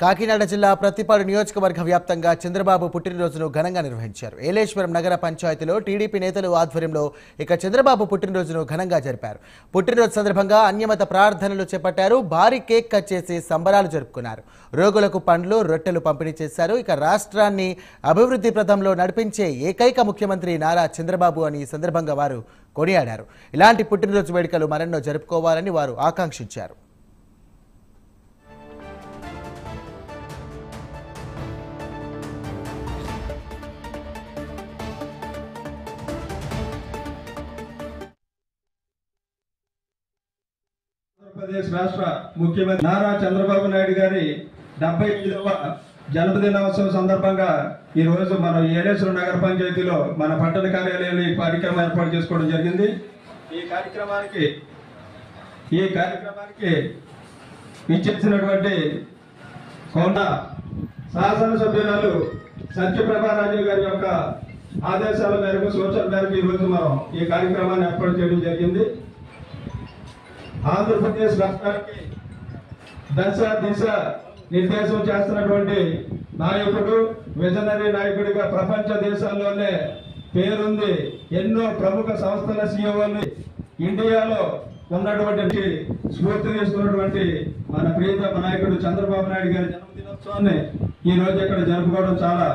కాకినాడ జిల్లా ప్రతిపాడు నియోజకవర్గ వ్యాప్తంగా చంద్రబాబు పుట్టినరోజును ఘనంగా నిర్వహించారు. ఏలేశ్వరం నగర పంచాయతీలో టీడీపీ నేతలు ఆధ్వర్యంలో చంద్రబాబు పుట్టినరోజును ఘనంగా జరిపారు. పుట్టినరోజు సందర్భంగా అన్యమత ప్రార్థనలు చేపట్టారు. భారీ కేక్ కట్ చేసి సంబరాలు జరుపుకున్నారు. రోగులకు పండ్లు, రొట్టెలు పంపిణీ చేశారు. రాష్ట్రాన్ని అభివృద్ధి పథంలో నడిపించే ఏకైక ముఖ్యమంత్రి నారా చంద్రబాబు అని ఈ సందర్భంగా వారు కొనియాడారు. ఇలాంటి పుట్టినరోజు వేడుకలు మరెన్నో జరుపుకోవాలని వారు ఆకాంక్షించారు. ఆంధ్రప్రదేశ్ రాష్ట్ర ముఖ్యమంత్రి నారా చంద్రబాబు నాయుడు గారి 78వ జన్మదినోత్సవం సందర్భంగా ఈ రోజు మనం ఏలేశ్వరం నగర పంచాయతీలో మన పట్టణ కార్యాలయంలో ఈ కార్యక్రమం ఏర్పాటు చేసుకోవడం జరిగింది. ఈ కార్యక్రమానికి ఇచ్చేసినటువంటి కొండ శాసనసభ్యురాలు సత్యప్రభారాజు గారి యొక్క ఆదేశాల మేరకు, సూచన మేరకు ఈ రోజు మనం ఈ కార్యక్రమాన్ని ఏర్పాటు చేయడం జరిగింది. ఆంధ్రప్రదేశ్ రాష్ట్రానికి దిశ నిర్దేశం చేస్తున్నటువంటి నాయకుడు, విజనరీ నాయకుడిగా ప్రపంచ దేశాల్లోనే పేరుంది. ఎన్నో ప్రముఖ సంస్థల సీఈఓలు ఇండియాలో ఉన్నటువంటి స్ఫూర్తి తీసుకున్నటువంటి మన ప్రియతమ నాయకుడు చంద్రబాబు నాయుడు గారి జన్మదినోత్సవాన్ని ఈ రోజు ఇక్కడ జరుపుకోవడం చాలా